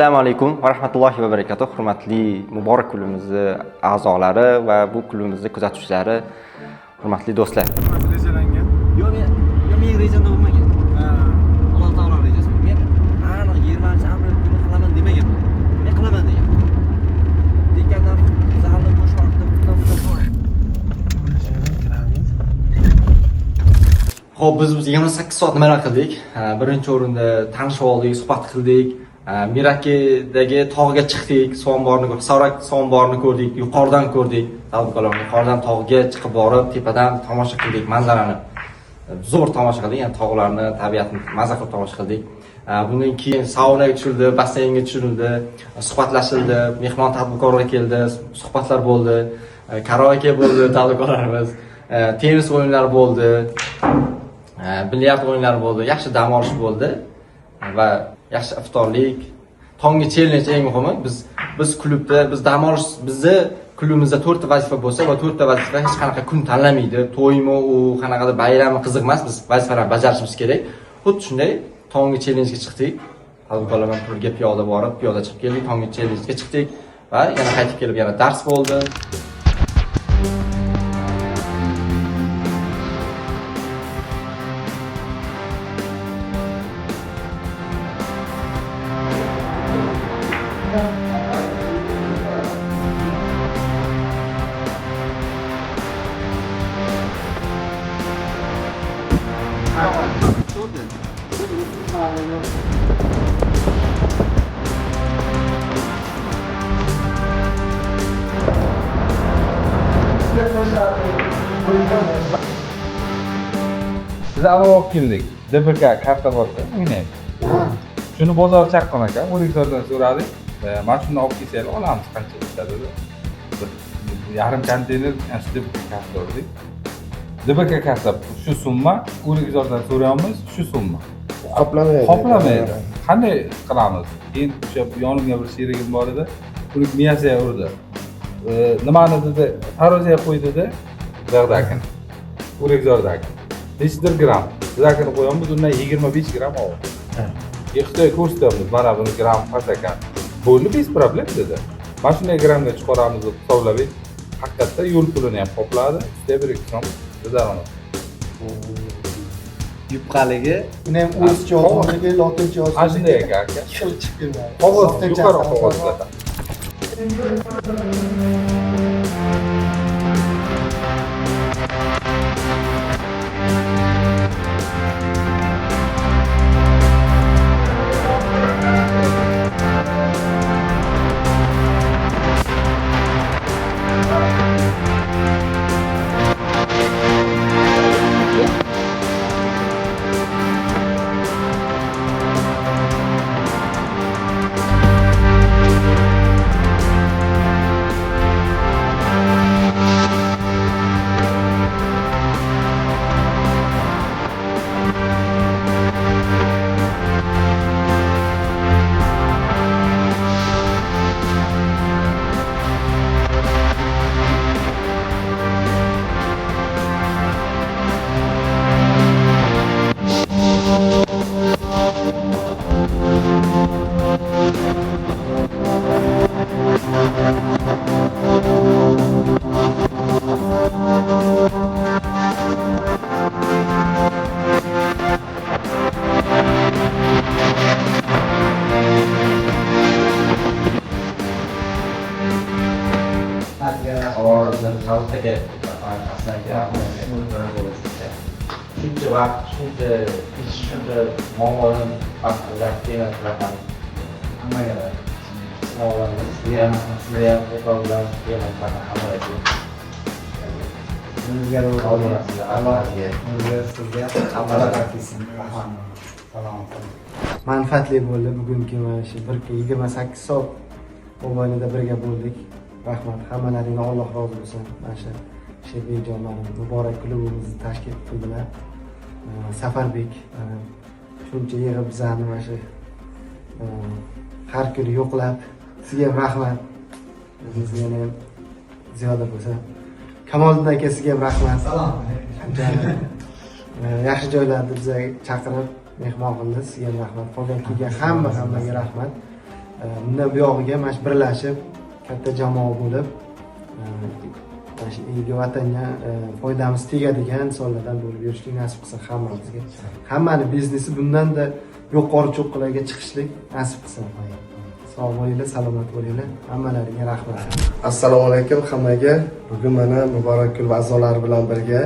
Assalomu alaykum va rahmatullohi va barakatuh. Hurmatli muborak klubimizni a'zolari va bu klubimizni kuzatuvchilari, hurmatli do'stlar. Rejalangan. Yo'q, men rejamda bo'lmagan. Alloh taolo rejasi. Men aniq 20-aprel kuni qilaman demagan. Men qilaman degan. Dekandan zalni bo'sh vaqtda Xo'p, biz 28 soat nimalar qildik? Birinchi o'rinda tanishib oldik, suhbat qildik. Mirakidagi tog'ga chiqdik, Hisorak suv omborini ko'rdik, yuqoridan ko'rdik. Yuqoridan tog'ga chiqib borib, tepadan tomosha qildik manzarani. Zo'r tomosha qildik, ya'ni tog'larni, tabiatni mazza qilib tomosha qildik. Bundan keyin saunaga tushirildi, basseynga tushirildi, suhbatlashildi, mehmon tadbirkorlar keldi, suhbatlar bo'ldi, karaoke bo'ldi, tadbirkorlarimiz, tennis o'yinlari bo'ldi, bilyard o'yinlari bo'ldi, yaxshi dam olish bo'ldi va yaxshi iftorlik, tonggi challenge eng muhimi. Biz klubda, biz dam olish, bizni klubimizda 4 ta vazifa bo'lsa va 4 ta vazifa hech qanaqa kun tanlamaydi. To'ymi, u qanaqadir bayrammi qiziq emas, biz vazifalarni bajarishimiz kerak. Xuddi shunday tonggi challenge ga chiqdik. Tadbirkorlar bilan turga piyoda borib, piyoda chiqib keldik, tonggi challenge ga chiqdik va yana qaytib kelib yana dars bo'ldi. Biz avval keldik. DPK karta bo'lsa, o'ynaydi. Shuni bozor chaqqon ekan, o'zingizlardan so'radik. Mana shuni olib kelsanglar olamiz qancha ketadi dedi. Yarim konteyner DPK karta oldik. DPK karta shu summa, o'zingizlardan so'raymiz, shu summa. Qoplamaydi. Qanday qilamiz? Keyin o'sha yonimga bir sherigim bor edi. Uni miyasiga urdi. Nimani dedi? Taroziga qo'ydida, bog'dakini. O'zingizlardagi. Nechdir gram? Bizakini qo'yamiz, undan 25 gram olib. Xitoy ko'rsatamiz, mana buni gram past ekan. Bo'ldi, bez problem dedi. Mana shunday gramga chiqaramiz deb hisoblab, haqiqatda yo'l pulini ham qopladi. Ustiga bir ikrom bizaramiz. yupqaligi, uni ham o'zcha yozilgan, lotincha yozilgan. Shunday ekan aka. Shil chiqib keladi. Qog'oz, yuqori qog'ozlarda. Shuncha vaqt, shuncha ish, shuncha muammolarni qilaman. Hammaga savolarimiz, sizga ham e'tiborlar bermoqman hammaga. Sizga manfaatli bo'ldi bugungi mana shu 28 soat mobaynida birga bo'ldik. Rahmat, hammalaringizdan Alloh rozi bo'lsin. Mana shu Shebejonlarim muborak klubimizni tashkil qildilar. Safarbek shuncha yig'ib bizlarni mana shu har kuni yo'qlab, sizga ham rahmat. Bizga ham ziyoda bo'lsa. Kamoliddin aka, sizga ham rahmat. Salom. Yaxshi joylarda bizga chaqirib mehmon qildi. Sizga ham rahmat. Qolgan kelgan hammaga rahmat. bundan buyog'iga mana shu birlashib katta jamoa bo'lib mana shu elga vatanga foydamiz tegadigan insonlardan bo'lib yurishlik nasib qilsin hammamizga. Hammani biznesi bundanda yuqori cho'qqilarga chiqishlik nasib qilsin. Sog' bo'linglar, salomat bo'linglar. Hammalaringga rahmat. Assalomu alaykum hammaga. Bugun mana Muborak klub a'zolari bilan birga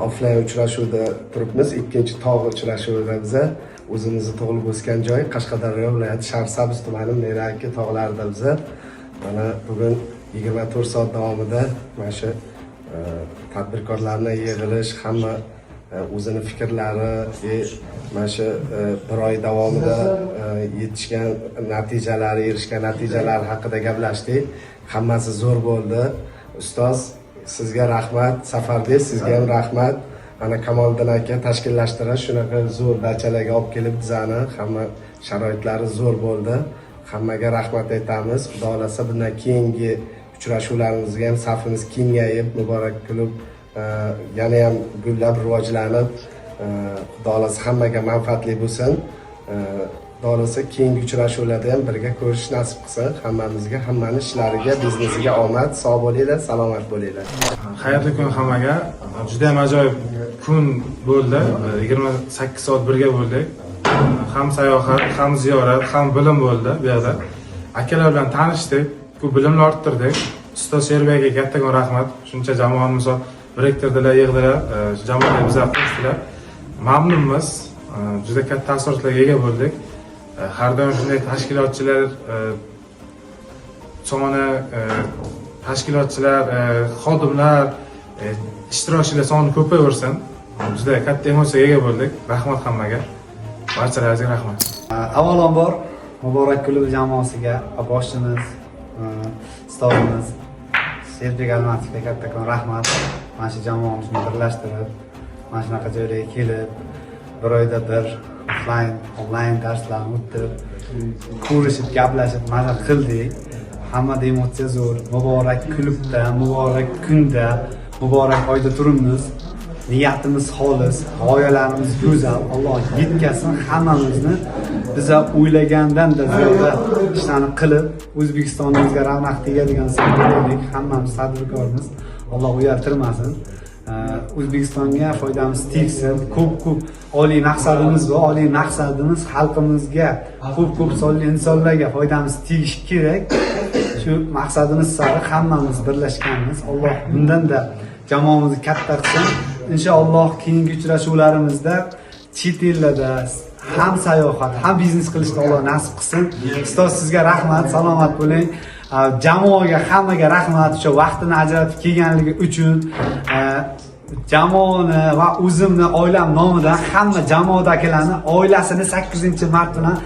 offlayn uchrashuvda turibmiz. Ikkinchi tog' uchrashuvida biza o'zimizni tug'ilib o'sgan joy Qashqadaryo viloyati Sharsabz tumani Meraki tog'larida biza mana bugun 24 soat davomida mana shu tadbirkorlarni yig'ilish, hamma o'zini fikrlari mana shu bir oy davomida yetishgan natijalari, erishgan natijalar haqida gaplashdik. Hammasi zo'r bo'ldi. Ustoz, sizga rahmat, Safarbek sizga ham rahmat. Ana Kamoliddin aka tashkillashtirish shunaqa zo'r dachalarga olib kelib bizani, hamma sharoitlari zo'r bo'ldi. Hammaga rahmat aytamiz. Xudo xolasa bundan keyingi uchrashuvlarimizga ham safimiz kengayib, Muborak klub yana ham gullab rivojlanib, Xudo xolasa hammaga manfaatli bo'lsin. Xudo xolasa keyingi uchrashuvlarda ham birga ko'rish nasib qilsin. Hammamizga, hammaning ishlariga, biznesiga omad, sog' bo'linglar, salomat bo'linglar. Xayrli kun hammaga. Juda ham ajoyib kun bo'ldi. 28 soat birga bo'ldik. Ham sayohat, ham ziyorat, ham bilim bo'ldi bu yerda. Akalar bilan tanishdik, ko'p bilimlar orttirdik. Ustoz Sherbekga kattakon rahmat. Shuncha jamoani misol biriktirdilar, yig'dilar, jamoaga bizga qo'shdilar. Mamnunmiz. Juda katta taassurotlarga ega bo'ldik. Har doim shunday tashkilotchilar soni, tashkilotchilar, xodimlar, ishtirokchilar soni ko'payaversin. Juda katta emotsiyaga ega bo'ldik. Rahmat hammaga. Barchalaringizga rahmat. Avvalambor Muborak klub jamoasiga boshimiz, ustozimiz Sherbek Almatovga kattakon rahmat. Mana shu jamoamizni birlashtirib, mana shunaqa joylarga kelib, bir oyda bir onlayn darslarni o'tib, ko'rishib, gaplashib, mana qildik. Hammada emotsiya zo'r. Muborak klubda, muborak kunda, muborak oyda turibmiz. Niyatimiz xolis, g'oyalarimiz go'zal. Alloh yetkazsin hammamizni. Biz o'ylagandan-da ziyoda ishlarni qilib, O'zbekistonimizga ravnaq tegadigan sayyohlik, hammamiz tadbirkormiz. Alloh uyaltirmasin. O'zbekistonga foydamiz tegsin. Ko'p oliy maqsadimiz bor. Oliy maqsadimiz xalqimizga, ko'p sonli insonlarga foydamiz tegishi kerak. Shu maqsadimiz sari hammamiz birlashganmiz. Alloh bundan-da jamoamizni katta qilsin. Inshaalloh keyingi uchrashuvlarimizda chet ellarda ham sayohat, ham biznes qilishni Alloh nasib qilsin. Ustoz sizga rahmat, salomat bo'ling. Jamoaga, hammaga rahmat, o'sha vaqtini ajratib kelganligi uchun. Jamoani va o'zimni oilam nomidan hamma jamoadagilarni oilasini 8-mart bilan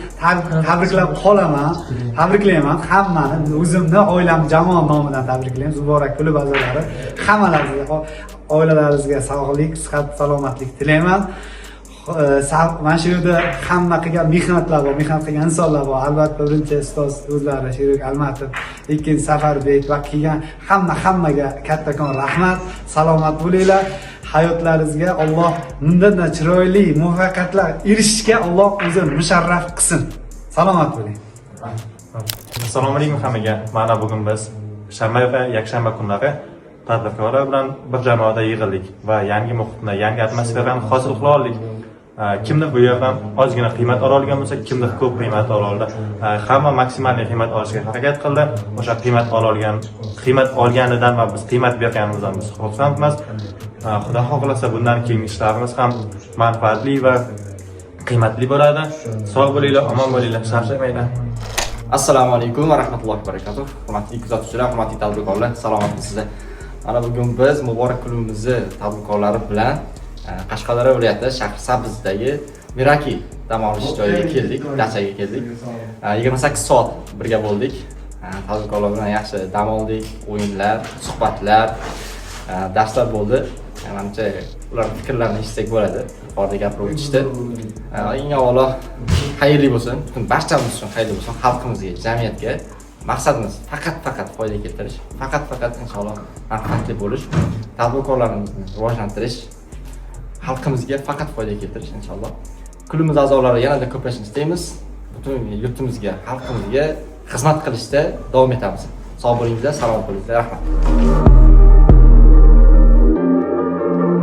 tabriklab qolaman. Tabriklayman hammani. O'zimni oilam, jamoa nomidan tabriklayman. Muborak klub a'zolari hammalaringizga, oilalaringizga sog'lik, sihat, salomatlik tilayman. Mana shu yerda hamma qilgan mehnatlar bor, mehnat qilgan insonlar bor. Albatta birinchi ustoz o'zlari Sherbek Almatov, ikkinchi Safarbek va qilgan hammaga kattakon rahmat. Salomat bo'linglar. Hayotlaringizga Alloh bundan chiroyli muvaffaqiyatlar erishishga Alloh o'zi musharraf qilsin. Salomat bo'ling. Assalomu alaykum hammaga. Mana bugun biz shanba va yakshanba kunlari tadbirkorlar bilan bir jamoada yig'ildik va yangi muhitni, yangi atmosferani hosil qila oldik. Kimdir bu yerdan ozgina qiymat ola olgan bo'lsa, kimdir ko'p qiymat ola oldi. Hamma maksimal qiymat olishga harakat qildi. O'sha qiymat olganidan va biz qiymat berganimizdan biz xursandmiz. Xudo xohlasa bundan keyingi ishlarimiz ham manfaatli va qiymatli bo'ladi. Sog' bo'linglar, omon bo'linglar, charchamanglar. Assalomu alaykum va rahmatullohi va barakatuh. Hurmatli kuzatuvchilar, hurmatli tadbirkorlar, salomatmisizlar. Mana bugun biz Muborak klubimizni tadbirkorlari bilan Qashqadaryo viloyati Sharsabzdagi Meraki dam olish joyiga keldik, dachaga keldik. 28 soat birga bo'ldik. Tadbirkorlar bilan yaxshi dam oldik, o'yinlar, suhbatlar, darslar bo'ldi. Menimcha ularning fikrlarini eshitsak bo'ladi. Yuqorida gapirib o'tishdi. Eng avvalo xayrli bo'lsin, butun barchamiz uchun xayrli bo'lsin, xalqimizga, jamiyatga. Maqsadimiz faqat foyda keltirish, faqat inshaalloh manfaatli bo'lish, tadbirkorlarimizni rivojlantirish, xalqimizga faqat foyda keltirish inshaalloh. Klubimiz a'zolari yanada ko'payishini istaymiz. butun yurtimizga, xalqimizga xizmat qilishda davom etamiz. Sog' bo'linglar, salomat bo'linglar. Rahmat.